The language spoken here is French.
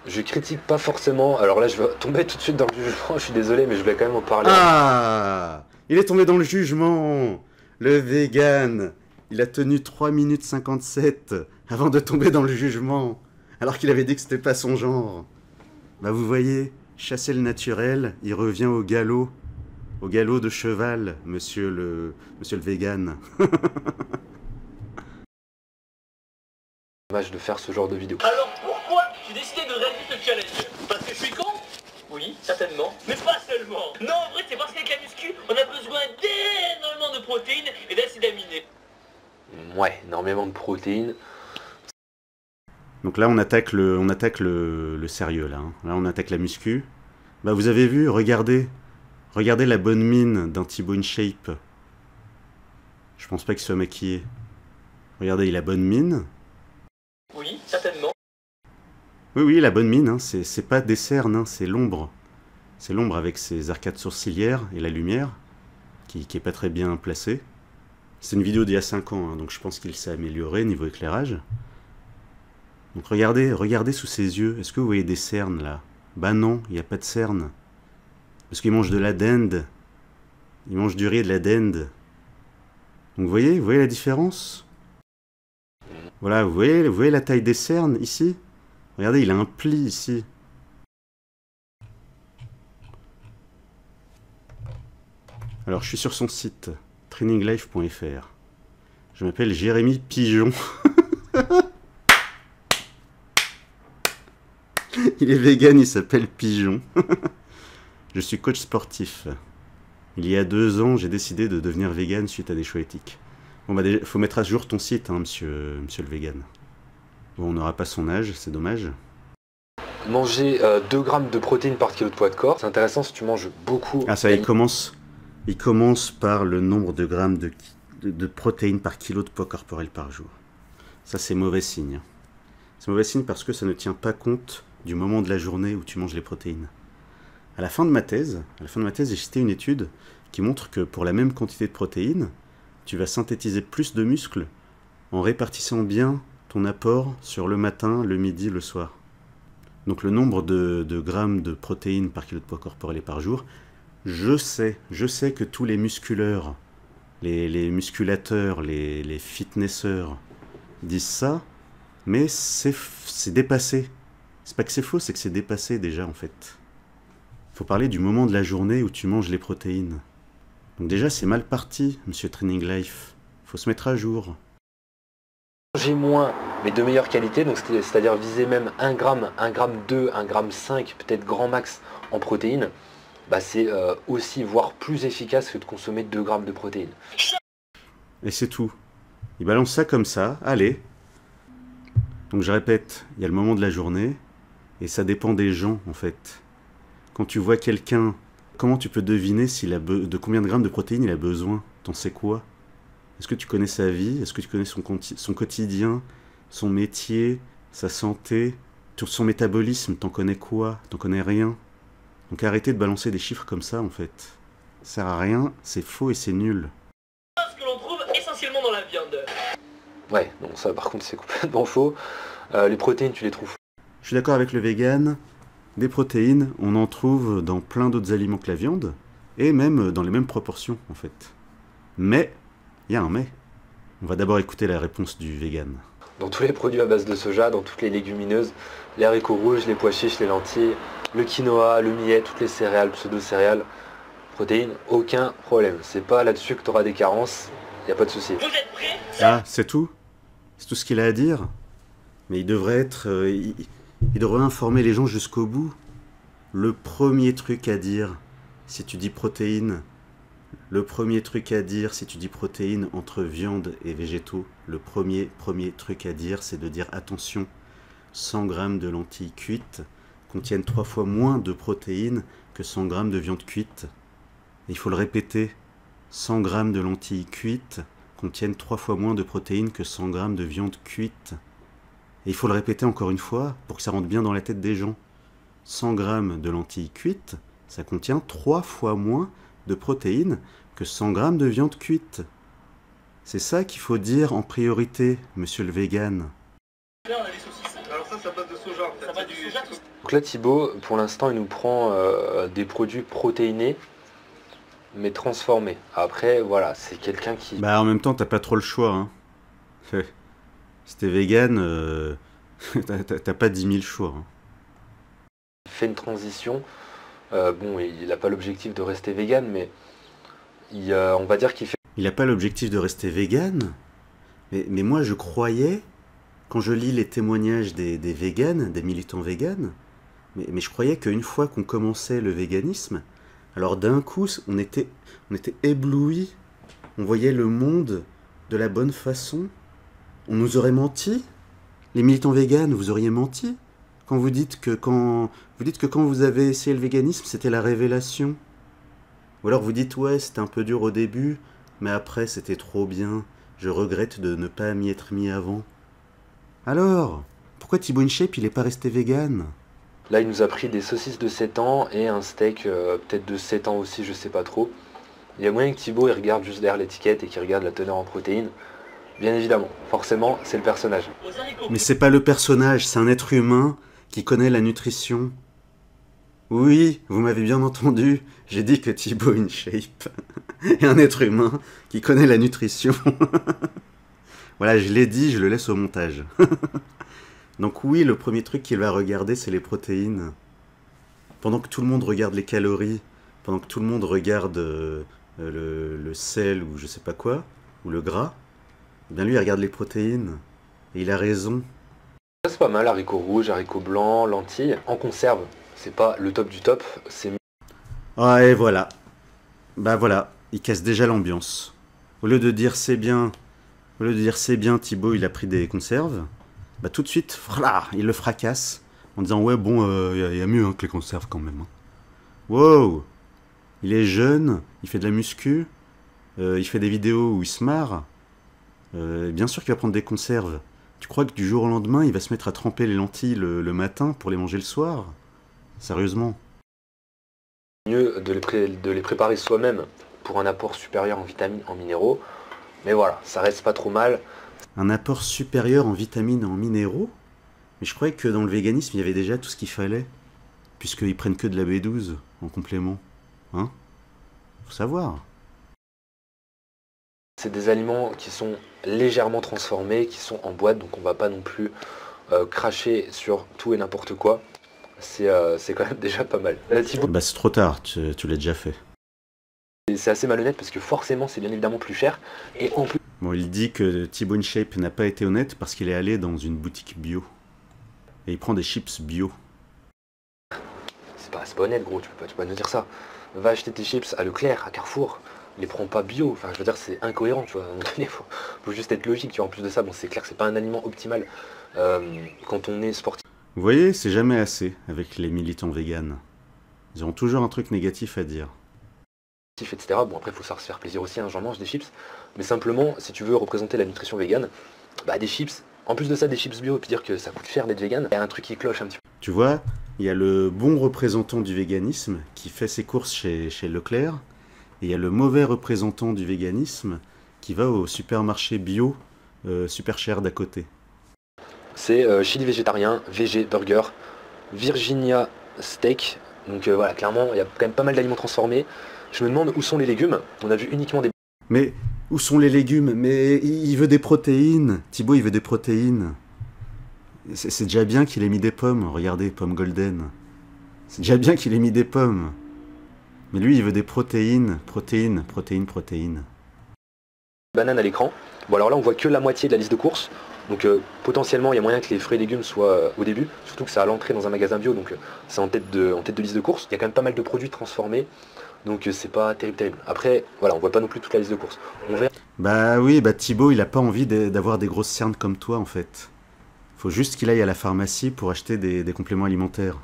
Je critique pas forcément, alors là je vais tomber tout de suite dans le jugement, je suis désolé mais je voulais quand même en parler. Ah! Il est tombé dans le jugement! Le vegan! Il a tenu 3 minutes 57 avant de tomber dans le jugement, alors qu'il avait dit que c'était pas son genre. Bah vous voyez, chasser le naturel, il revient au galop de cheval, monsieur le vegan. Dommage de faire ce genre de vidéo. Alors pourquoi j'ai décidé de réaliser ce challenge? Parce que je suis con? Oui, certainement. Mais pas seulement. Non, en vrai, c'est parce qu'avec la muscu, on a besoin d'énormément de protéines et d'acides aminés. Ouais, énormément de protéines. Donc là, on attaque le sérieux, là. Hein. Là, on attaque la muscu. Bah vous avez vu, regardez. Regardez la bonne mine d'un Thibaut InShape. Je pense pas qu'il soit maquillé. Regardez, il a bonne mine. Oui, certainement. Oui, la bonne mine, hein, c'est pas des cernes, hein, c'est l'ombre. C'est l'ombre avec ses arcades sourcilières et la lumière, qui est pas très bien placée. C'est une vidéo d'il y a 5 ans, hein, donc je pense qu'il s'est amélioré niveau éclairage. Donc regardez sous ses yeux, est-ce que vous voyez des cernes là? Bah non, il n'y a pas de cernes. Parce qu'il mange de la dinde. Il mange du riz et de la dinde. Donc vous voyez la différence? Voilà, vous voyez la taille des cernes ici? Regardez, il a un pli ici. Alors, je suis sur son site, traininglife.fr. Je m'appelle Jérémy Pigeon. Il est vegan, il s'appelle Pigeon. Je suis coach sportif. Il y a 2 ans, j'ai décidé de devenir vegan suite à des choix éthiques. Bon, bah, faut mettre à jour ton site, hein, monsieur le vegan. Bon, on n'aura pas son âge, c'est dommage. Manger 2 grammes de protéines par kilo de poids de corps, c'est intéressant si tu manges beaucoup. Ah ça, il commence par le nombre de grammes de protéines par kilo de poids corporel par jour. Ça, c'est mauvais signe. C'est mauvais signe parce que ça ne tient pas compte du moment de la journée où tu manges les protéines. À la fin de ma thèse, j'ai cité une étude qui montre que pour la même quantité de protéines, tu vas synthétiser plus de muscles en répartissant bien ton apport sur le matin, le midi, le soir. Donc le nombre de grammes de protéines par kilo de poids corporel et par jour, je sais que tous les musculeurs, les musculateurs, les fitnesseurs disent ça, mais c'est dépassé. C'est pas que c'est faux, c'est que c'est dépassé déjà en fait. Faut parler du moment de la journée où tu manges les protéines. Donc déjà c'est mal parti, monsieur Training Life. Faut se mettre à jour. Manger moins, mais de meilleure qualité, donc c'est-à-dire viser même 1 gramme, 1 gramme 2, 1 gramme 5, peut-être grand max en protéines, bah c'est aussi, voire plus efficace que de consommer 2 grammes de protéines. Et c'est tout. Il balance ça comme ça, allez. Donc je répète, il y a le moment de la journée, et ça dépend des gens en fait. Quand tu vois quelqu'un, comment tu peux deviner de combien de grammes de protéines il a besoin? T'en sais quoi? Est-ce que tu connais sa vie? Est-ce que tu connais son quotidien, son métier, sa santé, son métabolisme? T'en connais quoi? T'en connais rien. Donc arrêtez de balancer des chiffres comme ça en fait. Ça sert à rien, c'est faux et c'est nul. Ce que l'on trouve essentiellement dans la viande. Ouais, donc ça par contre c'est complètement faux. Les protéines tu les trouves. Je suis d'accord avec le vegan. Des protéines, on en trouve dans plein d'autres aliments que la viande, et même dans les mêmes proportions en fait. Mais, il y a un mais. On va d'abord écouter la réponse du vegan. Dans tous les produits à base de soja, dans toutes les légumineuses, les haricots rouges, les pois chiches, les lentilles, le quinoa, le millet, toutes les céréales, pseudo-céréales, protéines, aucun problème. C'est pas là-dessus que tu auras des carences, y a pas de souci. Vous êtes prêts? Ah, c'est tout? C'est tout ce qu'il a à dire? Mais il devrait être... il devrait informer les gens jusqu'au bout. Le premier truc à dire, si tu dis protéines, entre viande et végétaux, le premier truc à dire, c'est de dire attention, 100 grammes de lentilles cuites contiennent 3 fois moins de protéines que 100 grammes de viande cuite. Et il faut le répéter, 100 grammes de lentilles cuites contiennent 3 fois moins de protéines que 100 grammes de viande cuite. Et il faut le répéter encore une fois pour que ça rentre bien dans la tête des gens. 100 grammes de lentilles cuites, ça contient 3 fois moins de protéines que 100 grammes de viande cuite. C'est ça qu'il faut dire en priorité, monsieur le vegan. Là, on a les saucisses. Alors ça, c'est à base de soja en fait. Ça va du soja, tout ça. Donc là, Thibaut, pour l'instant, il nous prend des produits protéinés, mais transformés. Après, voilà, c'est quelqu'un qui Bah en même temps, t'as pas trop le choix. Hein. Si t'es vegan, t'as pas 10 000 choix. Hein. fait une transition. Bon, il n'a pas l'objectif de rester vegan, mais on va dire qu'il fait... Il a pas l'objectif de rester vegan, mais moi je croyais, quand je lis les témoignages des véganes, des militants véganes, mais je croyais qu'une fois qu'on commençait le véganisme, alors d'un coup on était éblouis, on voyait le monde de la bonne façon, on nous aurait menti. Les militants véganes, vous auriez menti quand vous dites que quand vous avez essayé le véganisme, c'était la révélation. Ou alors vous dites ouais, c'était un peu dur au début, mais après c'était trop bien. Je regrette de ne pas m'y être mis avant. Alors, pourquoi Thibaut InShape il est pas resté vegan? Là, il nous a pris des saucisses de 7 ans et un steak peut-être de 7 ans aussi, je sais pas trop. Il y a moyen que Thibaut il regarde juste derrière l'étiquette et qu'il regarde la teneur en protéines. Bien évidemment, forcément, c'est le personnage. Aux haricots Mais c'est pas le personnage, c'est un être humain qui connaît la nutrition. Oui, vous m'avez bien entendu, j'ai dit que Thibaut InShape est un être humain qui connaît la nutrition. Voilà, je l'ai dit, je le laisse au montage. Donc oui, le premier truc qu'il va regarder, c'est les protéines. Pendant que tout le monde regarde les calories, pendant que tout le monde regarde le sel ou je sais pas quoi, ou le gras, eh bien lui, il regarde les protéines. Et il a raison. Ça, c'est pas mal, haricots rouges, haricots blancs, lentilles. En conserve, c'est pas le top du top, c'est mieux. Ah, et voilà. Bah voilà, il casse déjà l'ambiance. Au lieu de dire c'est bien, Thibaut, il a pris des conserves, bah tout de suite, voilà, il le fracasse en disant ouais bon, y a mieux hein, que les conserves quand même. Hein. Wow, il est jeune, il fait de la muscu, il fait des vidéos où il se marre. Bien sûr qu'il va prendre des conserves. Tu crois que du jour au lendemain, il va se mettre à tremper les lentilles le matin pour les manger le soir? Sérieusement. Mieux de les préparer soi-même pour un apport supérieur en vitamines, en minéraux. Mais voilà, ça reste pas trop mal. Un apport supérieur en vitamines et en minéraux? Mais je croyais que dans le véganisme, il y avait déjà tout ce qu'il fallait. Puisqu'ils prennent que de la B12 en complément. Hein? Faut savoir. C'est des aliments qui sont légèrement transformés, qui sont en boîte, donc on va pas non plus cracher sur tout et n'importe quoi. C'est quand même déjà pas mal. Là, Thibaut, Bah c'est trop tard, tu l'as déjà fait. c'est assez malhonnête parce que forcément c'est bien évidemment plus cher. Et en plus, Bon, il dit que Thibaut InShape n'a pas été honnête parce qu'il est allé dans une boutique bio. Et il prend des chips bio. c'est pas honnête gros, tu peux pas nous dire ça. Va acheter tes chips à Leclerc, à Carrefour. Les prends pas bio, enfin je veux dire c'est incohérent, tu vois, à un moment donné faut juste être logique, tu vois. En plus de ça, bon c'est clair que c'est pas un aliment optimal quand on est sportif, Vous voyez, c'est jamais assez avec les militants véganes. Ils auront toujours un truc négatif à dire. etc. Bon après faut savoir se faire plaisir aussi, hein, j'en mange des chips, mais simplement si tu veux représenter la nutrition végane, bah des chips, en plus de ça des chips bio, et puis dire que ça coûte cher d'être vegan, il y a un truc qui cloche un petit peu. Tu vois, il y a le bon représentant du véganisme qui fait ses courses chez Leclerc, et il y a le mauvais représentant du véganisme qui va au supermarché bio super cher d'à côté. C'est chili végétarien, VG burger, Virginia steak, donc voilà, clairement il y a quand même pas mal d'aliments transformés. Je me demande où sont les légumes, on a vu uniquement des... Mais où sont les légumes? Mais il veut des protéines. Thibaut, il veut des protéines. C'est déjà bien qu'il ait mis des pommes. Regardez, pommes golden. C'est déjà bien qu'il ait mis des pommes. Mais lui, il veut des protéines. Protéines. bananes à l'écran. Bon alors là on voit que la moitié de la liste de courses, donc potentiellement il y a moyen que les fruits et légumes soient au début, surtout que c'est à l'entrée dans un magasin bio, donc c'est en tête de liste de courses. Il y a quand même pas mal de produits transformés, donc c'est pas terrible. Après voilà, on voit pas non plus toute la liste de courses. On verra. Bah oui, bah Thibaut, il a pas envie d'avoir des grosses cernes comme toi, en fait. Faut juste qu'il aille à la pharmacie pour acheter des compléments alimentaires.